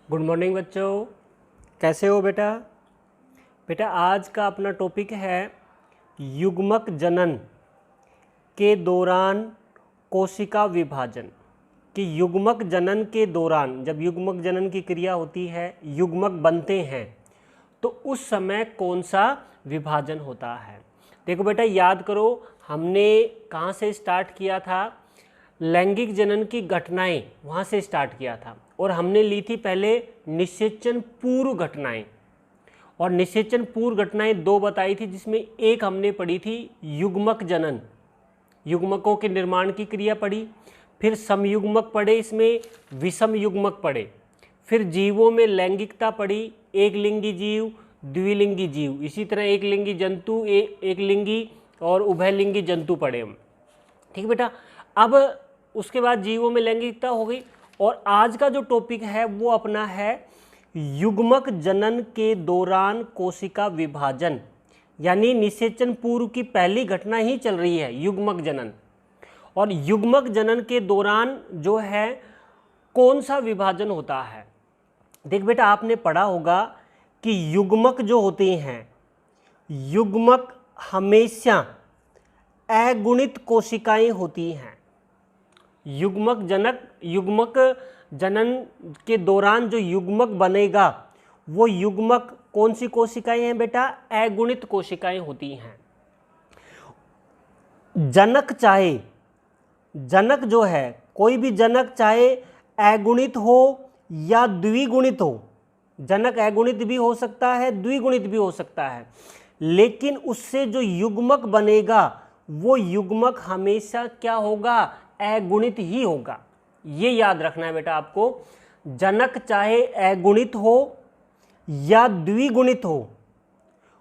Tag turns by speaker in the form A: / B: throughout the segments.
A: Good morning बच्चों, कैसे हो बेटा। बेटा आज का अपना टॉपिक है युग्मक जनन के दौरान कोशिका विभाजन। कि युग्मक जनन के दौरान जब युग्मक जनन की क्रिया होती है, युग्मक बनते हैं, तो उस समय कौन सा विभाजन होता है। देखो बेटा याद करो, हमने कहाँ से स्टार्ट किया था, लैंगिक जनन की घटनाएं वहाँ से स्टार्ट किया था और हमने ली थी पहले निषेचन पूर्व घटनाएं। और निषेचन पूर्व घटनाएं दो बताई थी, जिसमें एक हमने पढ़ी थी युग्मक जनन, युग्मकों के निर्माण की क्रिया पढ़ी। फिर समयुग्मक पढ़े, इसमें विषम युग्मक पढ़े। फिर जीवों में लैंगिकता पढ़ी, एक लिंगी जीव, द्विलिंगी जीव, इसी तरह एक लिंगी जंतु, एक लिंगी और उभयलिंगी जंतु पढ़े हम। ठीक बेटा, अब उसके बाद जीवों में लैंगिकता हो गई और आज का जो टॉपिक है वो अपना है युग्मक जनन के दौरान कोशिका विभाजन, यानी निषेचन पूर्व की पहली घटना ही चल रही है युग्मक जनन। और युग्मक जनन के दौरान जो है कौन सा विभाजन होता है। देख बेटा, आपने पढ़ा होगा कि युग्मक जो होते हैं, युग्मक हमेशा अगुणित कोशिकाएं होती हैं। युग्मक जनन के दौरान जो युग्मक बनेगा वो युग्मक कौन सी कोशिकाएं हैं बेटा, अगुणित कोशिकाएं होती हैं। जनक जो है, कोई भी जनक चाहे अगुणित हो या द्विगुणित हो, जनक अगुणित भी हो सकता है, द्विगुणित भी हो सकता है, लेकिन उससे जो युग्मक बनेगा वो युग्मक हमेशा क्या होगा, अगुणित ही होगा। ये याद रखना है बेटा आपको, जनक चाहे अगुणित हो या द्विगुणित हो,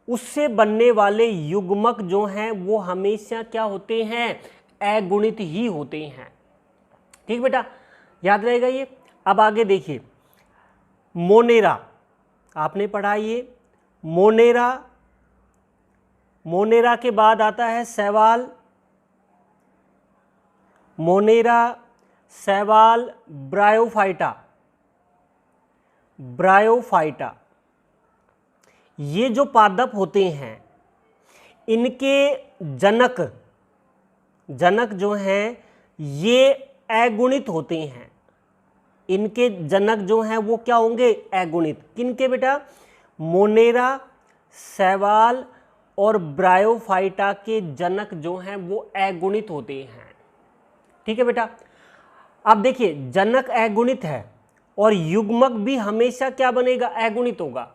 A: उससे बनने वाले युग्मक जो हैं वो हमेशा क्या होते हैं, अगुणित ही होते हैं। ठीक बेटा, याद रहेगा ये। अब आगे देखिए, मोनेरा आपने पढ़ा, ये मोनेरा के बाद आता है शैवाल, शैवाल ब्रायोफाइटा। ये जो पादप होते हैं इनके जनक जो हैं ये अगुणित होते हैं। इनके जनक जो हैं वो क्या होंगे, अगुणित। किनके बेटा, मोनेरा, शैवाल और ब्रायोफाइटा के जनक जो हैं वो अगुणित होते हैं। ठीक है बेटा। अब देखिए, जनक अगुणित है और युग्मक भी हमेशा क्या बनेगा, अगुणित होगा।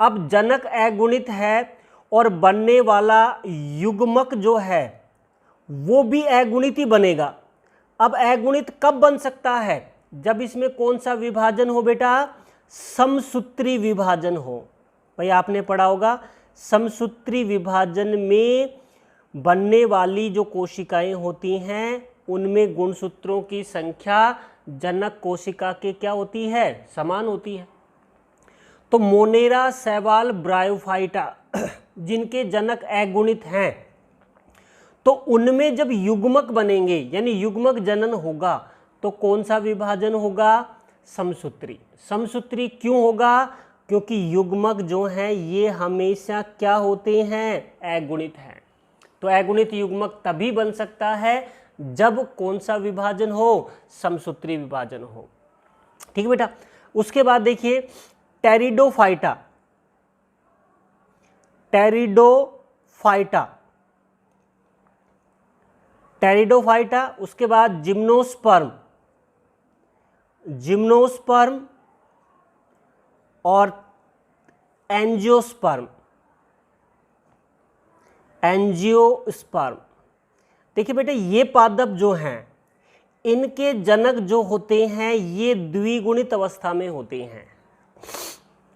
A: अब जनक अगुणित है और बनने वाला युग्मक जो है वो भी अगुणित ही बनेगा। अब अगुणित कब बन सकता है, जब इसमें कौन सा विभाजन हो बेटा, समसूत्री विभाजन हो। भाई आपने पढ़ा होगा, समसूत्री विभाजन में बनने वाली जो कोशिकाएं होती हैं उनमें गुणसूत्रों की संख्या जनक कोशिका के क्या होती है, समान होती है। तो मोनेरा, शैवाल, ब्रायोफाइटा जिनके जनक अगुणित हैं, तो उनमें जब युग्मक बनेंगे यानी युग्मक जनन होगा तो कौन सा विभाजन होगा, समसूत्री। समसूत्री क्यों होगा, क्योंकि युग्मक जो हैं ये हमेशा क्या होते हैं, अगुणित हैं। तो अगुणित युग्मक तभी बन सकता है जब कौन सा विभाजन हो, समसूत्री विभाजन हो। ठीक है बेटा। उसके बाद देखिए टेरिडोफाइटा, उसके बाद जिम्नोस्पर्म और एंजियोस्पर्म। देखिए बेटा, ये पादप जो हैं इनके जनक जो होते हैं ये द्विगुणित अवस्था में होते हैं।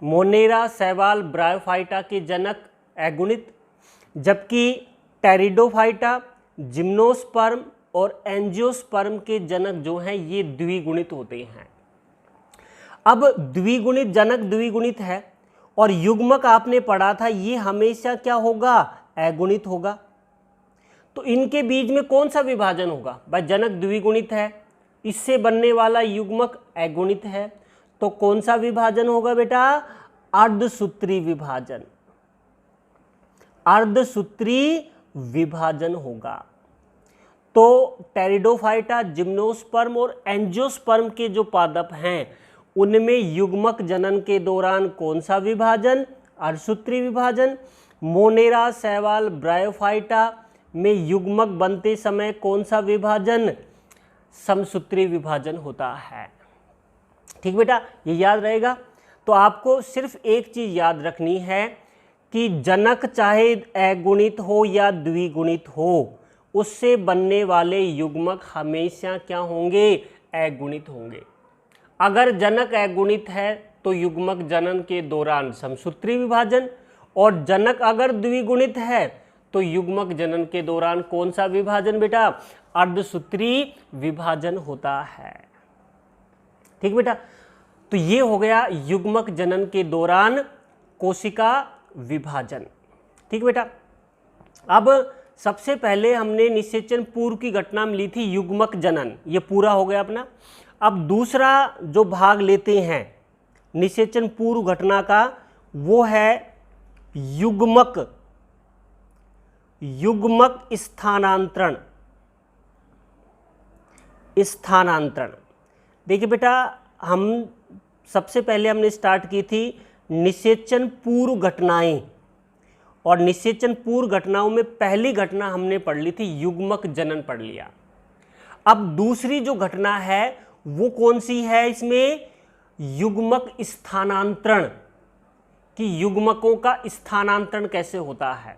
A: मोनेरा, शैवाल, ब्रायोफाइटा के जनक अगुणित, जबकि टेरिडोफाइटा, जिम्नोस्पर्म और एंजियोस्पर्म के जनक जो हैं ये द्विगुणित होते हैं। अब द्विगुणित है और युग्मक आपने पढ़ा था ये हमेशा क्या होगा, अगुणित होगा। तो इनके बीच में कौन सा विभाजन होगा, भाई जनक द्विगुणित है, इससे बनने वाला युग्मक अगुणित है, तो कौन सा विभाजन होगा बेटा? अर्धसूत्री विभाजन, अर्धसूत्री विभाजन होगा। तो टेरिडोफाइटा, जिम्नोस्पर्म और एंजियोस्पर्म के जो पादप हैं उनमें युग्मक जनन के दौरान कौन सा विभाजन? अर्धसूत्री विभाजन। मोनेरा, शैवाल, ब्रायोफाइटा में युग्मक बनते समय कौन सा विभाजन? समसूत्री विभाजन होता है। ठीक बेटा, ये याद रहेगा। तो आपको सिर्फ एक चीज याद रखनी है कि जनक चाहे अगुणित हो या द्विगुणित हो, उससे बनने वाले युग्मक हमेशा क्या होंगे? अगुणित होंगे। अगर जनक अगुणित है तो युग्मक जनन के दौरान समसूत्री विभाजन, और जनक अगर द्विगुणित है तो युग्मक जनन के दौरान कौन सा विभाजन बेटा? अर्धसूत्री विभाजन होता है। ठीक बेटा, तो ये हो गया युग्मक जनन के दौरान कोशिका विभाजन। ठीक बेटा, अब सबसे पहले हमने निषेचन पूर्व की घटना में ली थी युग्मक जनन, ये पूरा हो गया अपना। अब दूसरा जो भाग लेते हैं निषेचन पूर्व घटना का, वो है युग्मक स्थानांतरण। देखिए बेटा, हम सबसे पहले हमने स्टार्ट की थी निषेचन पूर्व घटनाएं, और निषेचन पूर्व घटनाओं में पहली घटना हमने पढ़ ली थी युग्मक जनन पढ़ लिया। अब दूसरी जो घटना है वो कौन सी है? इसमें युग्मक स्थानांतरण, कि युग्मकों का स्थानांतरण कैसे होता है।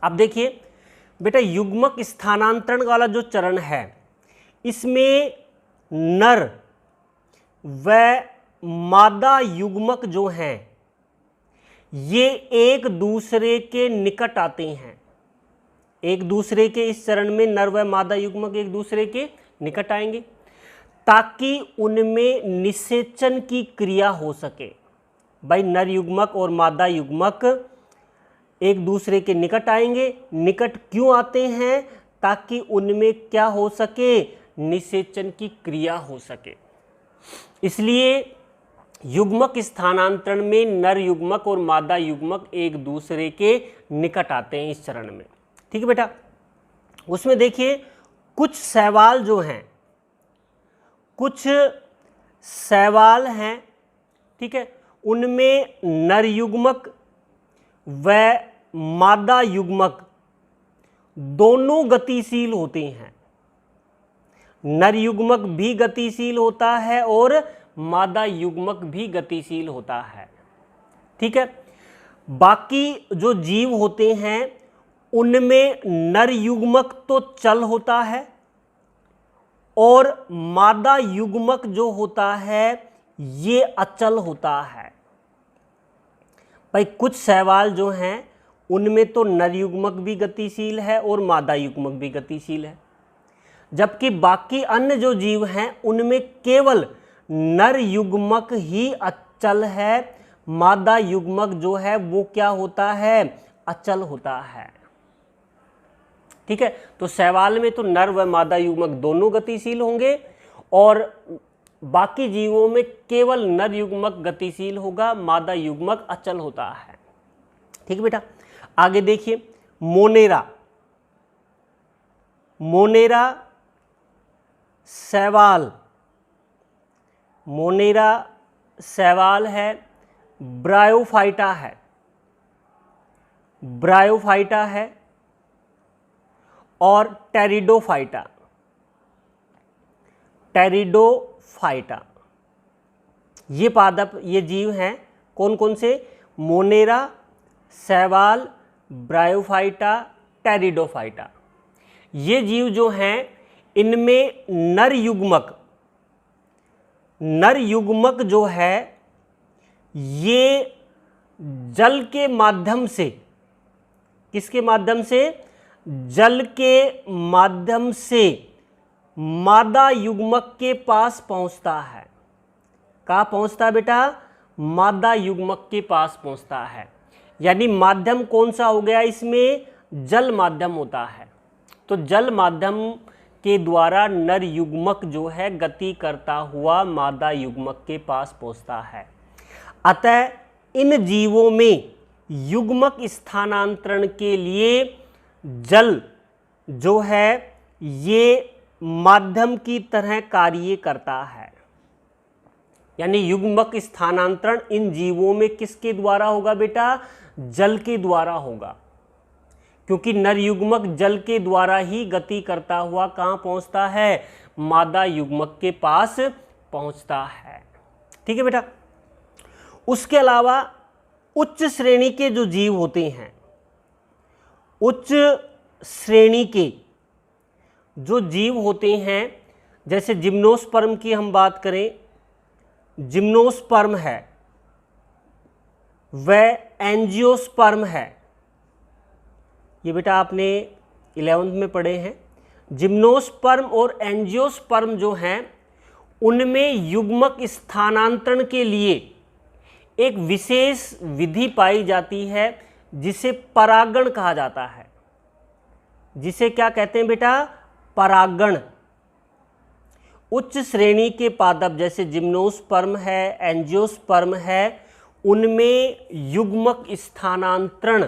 A: अब देखिए बेटा, युग्मक स्थानांतरण वाला जो चरण है इसमें नर व मादा युग्मक जो हैं ये एक दूसरे के निकट आते हैं। एक दूसरे के इस चरण में नर व मादा युग्मक एक दूसरे के निकट आएंगे ताकि उनमें निषेचन की क्रिया हो सके। भाई, नर युग्मक और मादा युग्मक एक दूसरे के निकट आएंगे। निकट क्यों आते हैं? ताकि उनमें क्या हो सके? निषेचन की क्रिया हो सके। इसलिए युग्मक स्थानांतरण में नर युग्मक और मादा युग्मक एक दूसरे के निकट आते हैं इस चरण में। ठीक है बेटा, उसमें देखिए कुछ शैवाल जो हैं, कुछ शैवाल हैं, ठीक है, उनमें नर युग्मक व मादा युग्मक दोनों गतिशील होते हैं। नर युग्मक भी गतिशील होता है और मादा युग्मक भी गतिशील होता है। ठीक है, बाकी जो जीव होते हैं उनमें नर युग्मक तो चल होता है और मादा युग्मक जो होता है ये अचल होता है। भाई, कुछ शैवाल जो हैं उनमें तो नर युग्मक भी गतिशील है और मादा युग्मक भी गतिशील है, जबकि बाकी अन्य जो जीव हैं उनमें केवल नर युग्मक ही अचल है, मादा युग्मक जो है वो क्या होता है? अचल होता है। ठीक है, तो शैवाल में तो नर व मादा युग्मक दोनों गतिशील होंगे और बाकी जीवों में केवल नर युग्मक गतिशील होगा, मादा युग्मक अचल होता है। ठीक है बेटा, आगे देखिए मोनेरा। मोनेरा शैवाल, मोनेरा शैवाल है, ब्रायोफाइटा है, ब्रायोफाइटा है और टेरिडोफाइटा, टेरिडोफाइटा। ये पादप, ये जीव हैं कौन कौन से? मोनेरा, शैवाल, ब्रायोफाइटा, टेरिडोफाइटा। ये जीव जो हैं इनमें नर युग्मक जो है ये जल के माध्यम से, किसके माध्यम से? जल के माध्यम से मादा युग्मक के पास पहुंचता है। कहाँ पहुंचता है बेटा? मादा युग्मक के पास पहुंचता है। यानी माध्यम कौन सा हो गया? इसमें जल माध्यम होता है। तो जल माध्यम के द्वारा नर युग्मक जो है गति करता हुआ मादा युग्मक के पास पहुंचता है। अतः इन जीवों में युग्मक स्थानांतरण के लिए जल जो है ये माध्यम की तरह कार्य करता है। यानी युग्मक स्थानांतरण इन जीवों में किसके द्वारा होगा बेटा? जल के द्वारा होगा, क्योंकि नर युग्मक जल के द्वारा ही गति करता हुआ कहाँ पहुंचता है? मादा युग्मक के पास पहुंचता है। ठीक है बेटा। उसके अलावा उच्च श्रेणी के जो जीव होते हैं, उच्च श्रेणी के जो जीव होते हैं, जैसे जिम्नोस्पर्म की हम बात करें, जिम्नोस्पर्म है, वह एंजियोस्पर्म है। ये बेटा आपने 11वीं में पढ़े हैं। जिम्नोस्पर्म और एंजियोस्पर्म जो हैं उनमें युग्मक स्थानांतरण के लिए एक विशेष विधि पाई जाती है जिसे परागण कहा जाता है। जिसे क्या कहते हैं बेटा? परागण। उच्च श्रेणी के पादप जैसे जिम्नोस्पर्म है, एंजियोस्पर्म है, उनमें युग्मक स्थानांतरण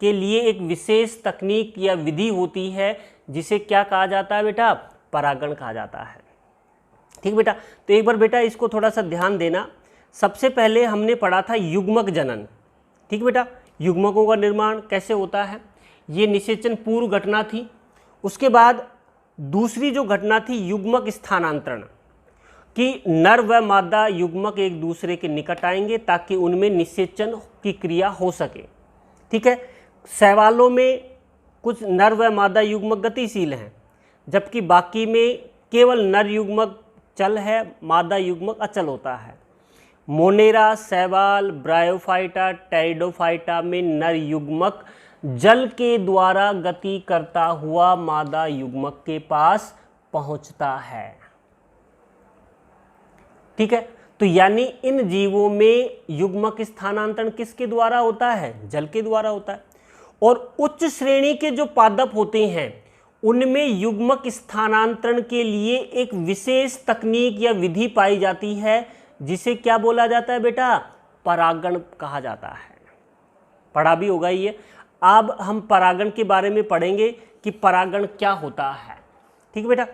A: के लिए एक विशेष तकनीक या विधि होती है जिसे क्या कहा जाता है बेटा? परागण कहा जाता है। ठीक बेटा। तो एक बार बेटा इसको थोड़ा सा ध्यान देना। सबसे पहले हमने पढ़ा था युग्मक जनन। ठीक बेटा। युग्मकों का निर्माण कैसे होता है, ये निषेचन पूर्व घटना थी। उसके बाद दूसरी जो घटना थी युग्मक स्थानांतरण, कि नर व मादा युग्मक एक दूसरे के निकट आएंगे ताकि उनमें निषेचन की क्रिया हो सके। ठीक है। शैवालों में कुछ नर व मादा युग्मक गतिशील हैं, जबकि बाकी में केवल नर युग्मक चल है, मादा युग्मक अचल होता है। मोनेरा, शैवाल, ब्रायोफाइटा, टेरिडोफाइटा में नर युग्मक जल के द्वारा गति करता हुआ मादा युग्मक के पास पहुंचता है। ठीक है। तो यानी इन जीवों में युग्मक स्थानांतरण किसके द्वारा होता है? जल के द्वारा होता है। और उच्च श्रेणी के जो पादप होते हैं उनमें युग्मक स्थानांतरण के लिए एक विशेष तकनीक या विधि पाई जाती है जिसे क्या बोला जाता है बेटा? परागण कहा जाता है। पढ़ा भी होगा ये। अब हम परागण के बारे में पढ़ेंगे कि परागण क्या होता है। ठीक है बेटा।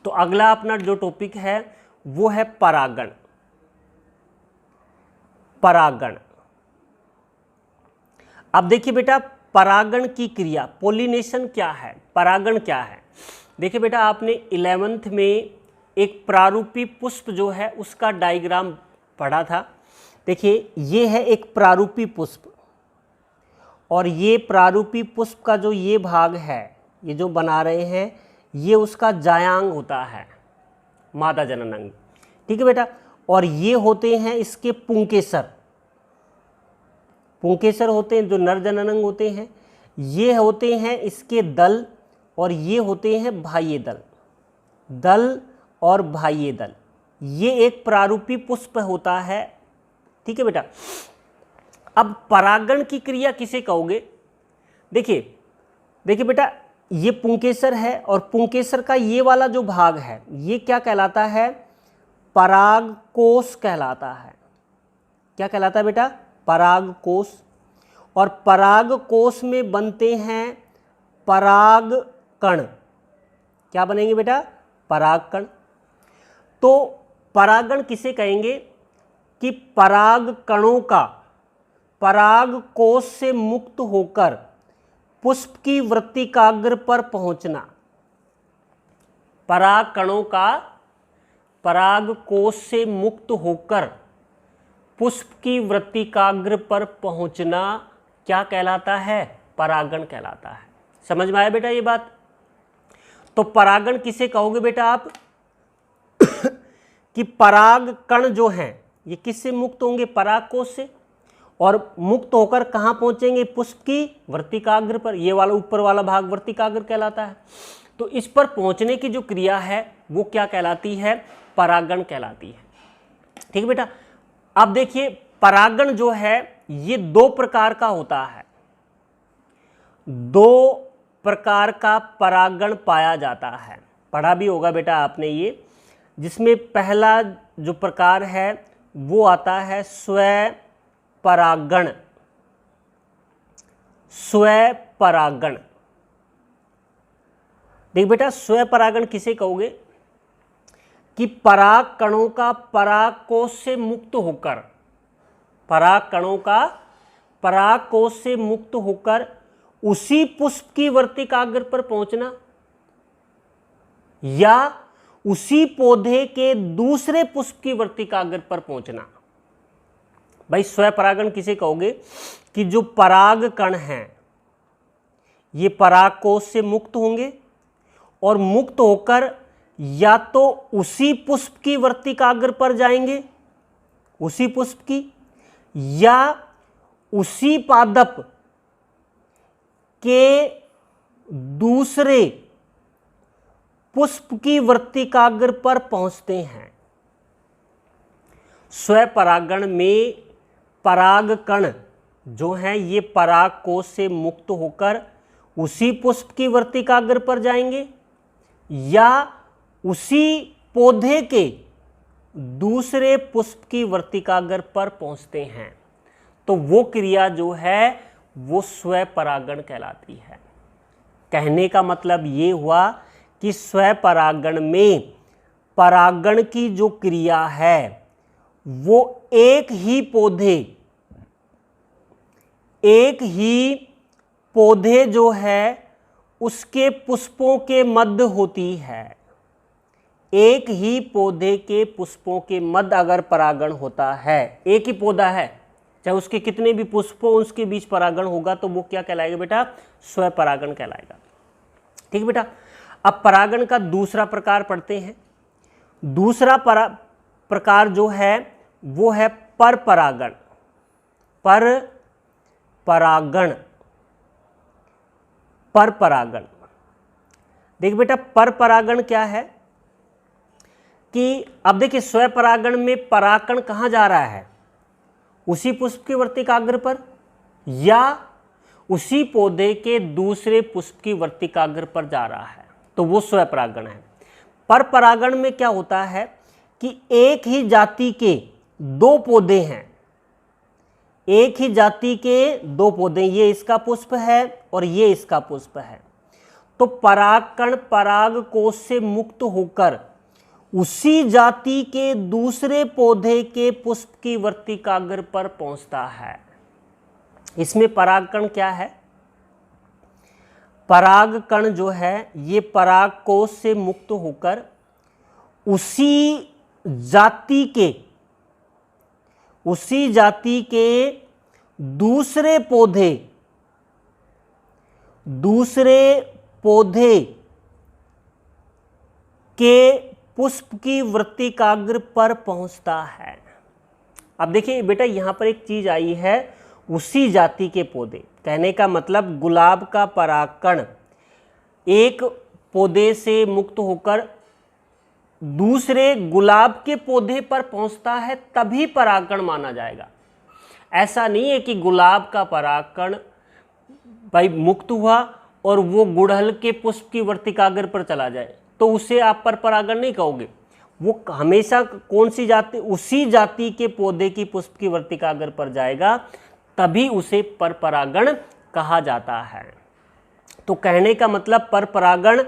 A: तो अगला अपना जो टॉपिक है वो है परागण। परागण। अब देखिए बेटा, परागण की क्रिया, पोलिनेशन क्या है, परागण क्या है। देखिए बेटा, आपने 11वीं में एक प्रारूपी पुष्प जो है उसका डायग्राम पढ़ा था। देखिए ये है एक प्रारूपी पुष्प, और ये प्रारूपी पुष्प का जो ये भाग है, ये जो बना रहे हैं, ये उसका जायांग होता है, मादा जनन अंग। ठीक है बेटा। और ये होते हैं इसके पुंकेसर। पुंकेसर होते हैं जो नर जनन अंग होते हैं। ये होते हैं इसके दल, और ये होते हैं बाह्य दल। दल और बाह्य दल, ये एक प्रारूपी पुष्प होता है। ठीक है बेटा। अब परागण की क्रिया किसे कहोगे? देखिए बेटा, ये पुंकेसर है, और पुंकेसर का ये वाला जो भाग है ये क्या कहलाता है? परागकोश कहलाता है। क्या कहलाता है बेटा? परागकोश। और परागकोश में बनते हैं परागकण। क्या बनेंगे बेटा? परागकण। तो परागण किसे कहेंगे? कि परागकणों का परागकोश से मुक्त होकर पुष्प की वृत्तिकाग्र पर पहुंचना। परागकणों का परागकोश से मुक्त होकर पुष्प की वृत्तिकाग्र पर पहुंचना क्या कहलाता है? परागण कहलाता है। समझ में आया बेटा ये बात? तो परागण किसे कहोगे बेटा आप? कि परागकण जो हैं ये किससे मुक्त होंगे? परागकोश से। और मुक्त होकर कहाँ पहुंचेंगे? पुष्प की वृत्तिकाग्र पर। ये वाला ऊपर वाला भाग वृत्तिकाग्र कहलाता है। तो इस पर पहुंचने की जो क्रिया है वो क्या कहलाती है? परागण कहलाती है। ठीक है बेटा। अब देखिए, परागण जो है ये दो प्रकार का होता है। दो प्रकार का परागण पाया जाता है। पढ़ा भी होगा बेटा आपने ये, जिसमें पहला जो प्रकार है वो आता है स्वपरागण। स्वपरागण, देख बेटा स्वपरागण किसे कहोगे कि पराग कणों का पराग कोश से मुक्त होकर, पराग कणों का पराग कोश से मुक्त होकर उसी पुष्प की वर्तिकाग्र पर पहुंचना या उसी पौधे के दूसरे पुष्प की वर्तिकाग्र पर पहुंचना। भाई स्वपरागण किसे कहोगे कि जो पराग कण हैं ये पराग कोश से मुक्त होंगे और मुक्त होकर या तो उसी पुष्प की वर्तिकाग्र पर जाएंगे, उसी पुष्प की, या उसी पादप के दूसरे पुष्प की वर्तिकाग्र पर पहुंचते हैं। स्वपरागण में पराग कण जो हैं ये पराग कोश से मुक्त होकर उसी पुष्प की वर्तिकाग्र पर जाएंगे या उसी पौधे के दूसरे पुष्प की वर्तिकाग्र पर पहुंचते हैं। तो वो क्रिया जो है वो स्वपरागण कहलाती है। कहने का मतलब ये हुआ कि स्वपरागण में परागण की जो क्रिया है वो एक ही पौधे जो है उसके पुष्पों के मध्य होती है। एक ही पौधे के पुष्पों के मध्य अगर परागण होता है, एक ही पौधा है चाहे उसके कितने भी पुष्प हो उसके बीच परागण होगा तो वो क्या कहलाएगा बेटा, स्वपरागण कहलाएगा। ठीक बेटा, अब परागण का दूसरा प्रकार पढ़ते हैं। दूसरा प्रकार जो है वो है परपरागण। परपरागण देख बेटा परपरागण क्या है कि अब देखिए स्वपरागण में परागकण कहाँ जा रहा है, उसी पुष्प के वर्तिकाग्र पर या उसी पौधे के दूसरे पुष्प की वर्तिकाग्र पर जा रहा है, तो वो स्वपरागण है। परपरागण में क्या होता है कि एक ही जाति के दो पौधे हैं, एक ही जाति के दो पौधे, ये इसका पुष्प है और ये इसका पुष्प है, तो परागकण पराग कोश से मुक्त होकर उसी जाति के दूसरे पौधे के पुष्प की वर्तिकाग्र पर पहुंचता है। इसमें परागकण क्या है, परागकण जो है ये पराग कोश से मुक्त होकर उसी जाति के दूसरे पौधे के पुष्प की वर्तिकाग्र पर पहुंचता है। अब देखिए बेटा यहां पर एक चीज आई है, उसी जाति के पौधे, कहने का मतलब गुलाब का परागकण एक पौधे से मुक्त होकर दूसरे गुलाब के पौधे पर पहुंचता है तभी परागकण माना जाएगा। ऐसा नहीं है कि गुलाब का परागकण भाई मुक्त हुआ और वो गुड़हल के पुष्प की वर्तिकाग्र पर चला जाए तो उसे आप परपरागण नहीं कहोगे। वो हमेशा कौन सी जाति, उसी जाति के पौधे की पुष्प की वर्तिकाग्र पर जाएगा तभी उसे परपरागण कहा जाता है। तो कहने का मतलब परपरागण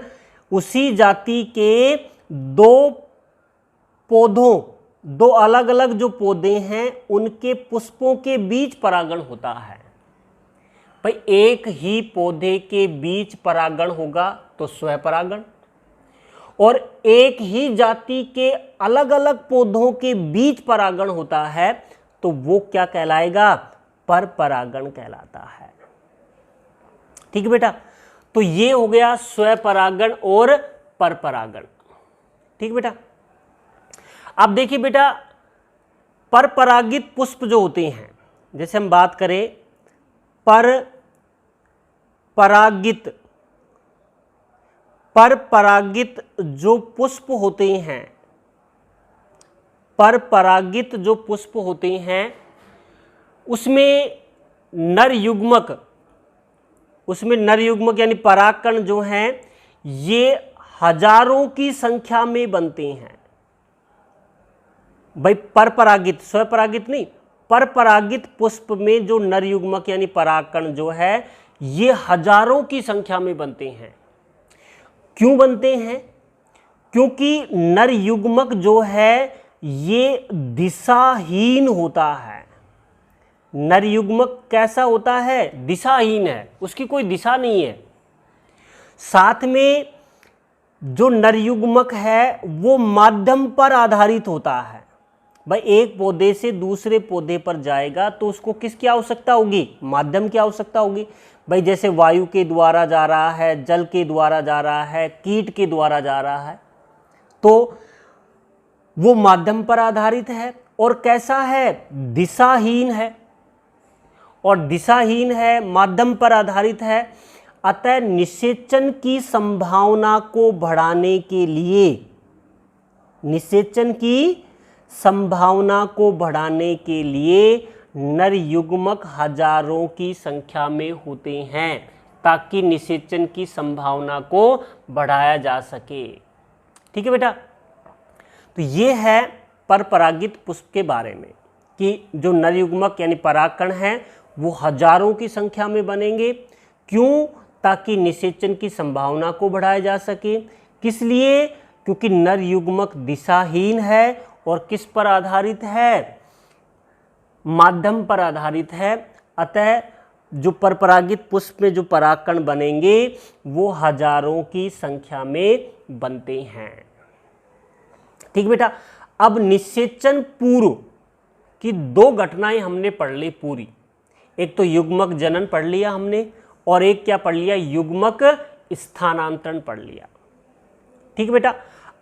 A: उसी जाति के दो अलग अलग जो पौधे हैं उनके पुष्पों के बीच परागण होता है। भाई एक ही पौधे के बीच परागण होगा तो स्वपरागण, और एक ही जाति के अलग अलग पौधों के बीच परागण होता है तो वो क्या कहलाएगा, परपरागण कहलाता है। ठीक है बेटा, तो ये हो गया स्वपरागण और परपरागण। ठीक बेटा, अब देखिए बेटा परपरागित पुष्प जो होते हैं, जैसे हम बात करें परपरागित जो पुष्प होते हैं, परपरागित जो पुष्प होते हैं उसमें नर युग्मक यानी परागकण जो हैं ये हजारों की संख्या में बनते हैं। भाई परपरागित, स्वपरागित नहीं, परपरागित पुष्प में जो नर युग्मक यानी परागकण जो है ये हजारों की संख्या में बनते हैं। क्यों बनते हैं? क्योंकि नर युग्मक जो है ये दिशाहीन होता है। नर युग्मक कैसा होता है? दिशाहीन है, उसकी कोई दिशा नहीं है। साथ में जो नर युग्मक है वो माध्यम पर आधारित होता है। भाई एक पौधे से दूसरे पौधे पर जाएगा तो उसको किसकी आवश्यकता होगी? माध्यम की आवश्यकता होगी। भाई जैसे वायु के द्वारा जा रहा है, जल के द्वारा जा रहा है, कीट के द्वारा जा रहा है, तो वो माध्यम पर आधारित है। और कैसा है? दिशाहीन है। और दिशाहीन है, माध्यम पर आधारित है, अतः निषेचन की संभावना को बढ़ाने के लिए, निषेचन की संभावना को बढ़ाने के लिए नर युग्मक हजारों की संख्या में होते हैं ताकि निषेचन की संभावना को बढ़ाया जा सके। ठीक है बेटा, तो ये है परपरागित पुष्प के बारे में कि जो नर युग्मक यानी परागकण हैं वो हजारों की संख्या में बनेंगे। क्यों? ताकि निषेचन की संभावना को बढ़ाया जा सके। किस लिए? क्योंकि नर युग्मक दिशाहीन है और किस पर आधारित है? माध्यम पर आधारित है। अतः जो परपरागित पुष्प में जो परागकण बनेंगे वो हजारों की संख्या में बनते हैं। ठीक बेटा, अब निषेचन पूर्व की दो घटनाएं हमने पढ़ ली पूरी। एक तो युग्मक जनन पढ़ लिया हमने और एक क्या पढ़ लिया? युग्मक स्थानांतरण पढ़ लिया। ठीक बेटा,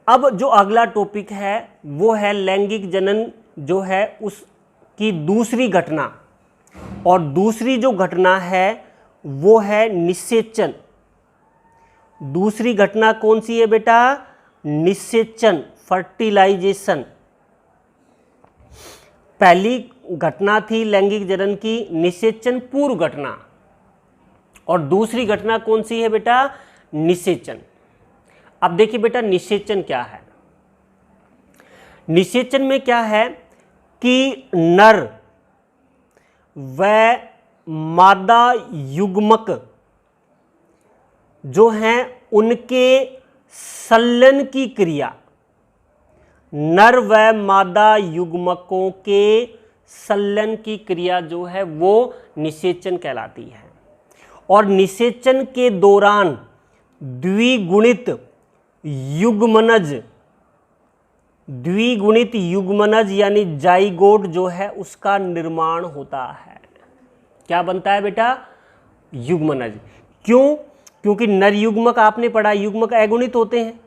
A: अब जो अगला टॉपिक है वो है लैंगिक जनन जो है उसकी दूसरी घटना। और दूसरी जो घटना है वो है निषेचन। दूसरी घटना कौन सी है बेटा? निषेचन, फर्टिलाइजेशन। पहली घटना थी लैंगिक जनन की निषेचन पूर्व घटना, और दूसरी घटना कौन सी है बेटा? निषेचन। अब देखिए बेटा निषेचन क्या है। निषेचन में क्या है कि नर व मादा युग्मक जो हैं उनके संलयन की क्रिया, नर व मादा युग्मकों के संलयन की क्रिया जो है वो निषेचन कहलाती है। और निषेचन के दौरान द्विगुणित युग्मनज यानी जाइगोट जो है उसका निर्माण होता है। क्या बनता है बेटा? युग्मनज। क्यों? क्योंकि नर युग्मक आपने पढ़ा युग्मक अगुणित होते हैं,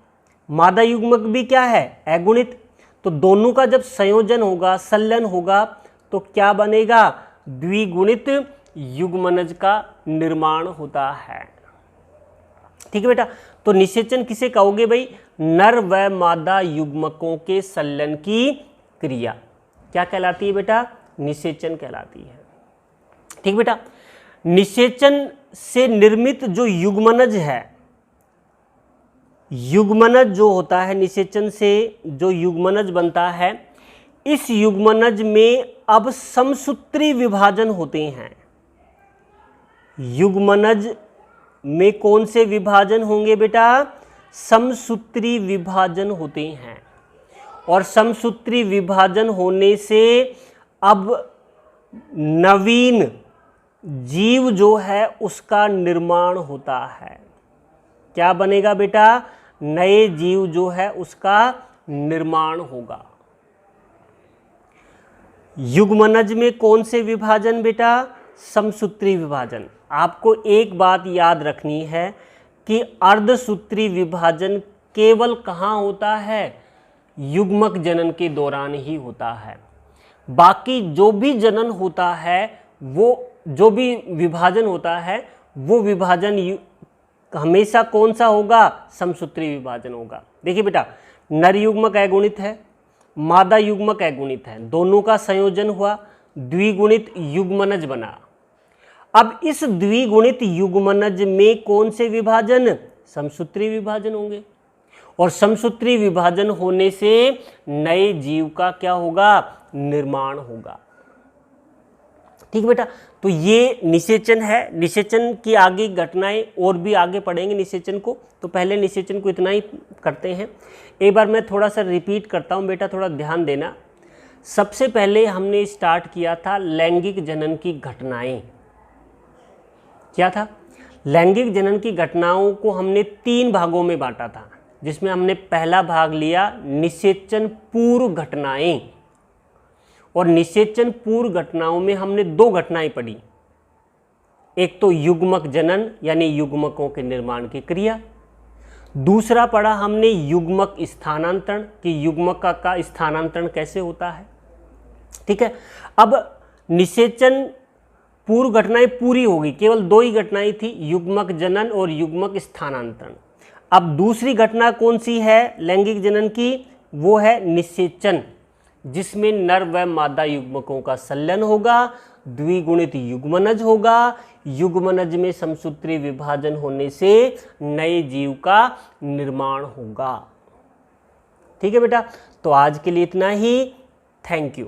A: मादा युग्मक भी क्या है? अगुणित। तो दोनों का जब संयोजन होगा, संलयन होगा, तो क्या बनेगा? द्विगुणित युग्मनज का निर्माण होता है। ठीक है बेटा, तो निषेचन किसे कहोगे भाई? नर व मादा युग्मकों के संलयन की क्रिया क्या कहलाती है बेटा? निषेचन कहलाती है। ठीक बेटा, निषेचन से निर्मित जो युग्मनज है, युग्मनज जो होता है, निषेचन से जो युग्मनज बनता है, इस युग्मनज में अब समसूत्री विभाजन होते हैं। युग्मनज में कौन से विभाजन होंगे बेटा? समसूत्री विभाजन होते हैं। और समसूत्री विभाजन होने से अब नवीन जीव जो है उसका निर्माण होता है। क्या बनेगा बेटा? नए जीव जो है उसका निर्माण होगा। युग्मनज में कौन से विभाजन बेटा? समसूत्री विभाजन। आपको एक बात याद रखनी है कि अर्धसूत्री विभाजन केवल कहाँ होता है? युग्मक जनन के दौरान ही होता है। बाकी जो भी जनन होता है, वो जो भी विभाजन होता है, वो विभाजन हमेशा कौन सा होगा? समसूत्री विभाजन होगा। देखिए बेटा, नर युग्मक अगुणित है, मादा युग्मक अगुणित है, दोनों का संयोजन हुआ, द्विगुणित युग्मनज बना। अब इस द्विगुणित युग्मनज में कौन से विभाजन? समसूत्री विभाजन होंगे। और समसूत्री विभाजन होने से नए जीव का क्या होगा, निर्माण होगा। ठीक बेटा, तो ये निषेचन है। निषेचन की आगे घटनाएं और भी आगे पढ़ेंगे निषेचन को, तो पहले निषेचन को इतना ही करते हैं। एक बार मैं थोड़ा सा रिपीट करता हूँ बेटा, थोड़ा ध्यान देना। सबसे पहले हमने स्टार्ट किया था लैंगिक जनन की घटनाएं। क्या था? लैंगिक जनन की घटनाओं को हमने 3 भागों में बांटा था, जिसमें हमने पहला भाग लिया निषेचन पूर्व घटनाएं, और निषेचन पूर्व घटनाओं में हमने 2 घटनाएं पढ़ी। एक तो युग्मक जनन यानी युग्मकों के निर्माण की क्रिया, दूसरा पढ़ा हमने युग्मक स्थानांतरण कि युग्मक का स्थानांतरण कैसे होता है। ठीक है, अब निषेचन पूर्व घटनाएं पूरी होगी, केवल 2 ही घटनाएं थी, युग्मक जनन और युग्मक स्थानांतरण। अब दूसरी घटना कौन सी है लैंगिक जनन की? वो है निषेचन, जिसमें नर व मादा युग्मकों का संलयन होगा, द्विगुणित युग्मनज होगा। युग्मनज में समसूत्री विभाजन होने से नए जीव का निर्माण होगा। ठीक है बेटा, तो आज के लिए इतना ही। Thank you.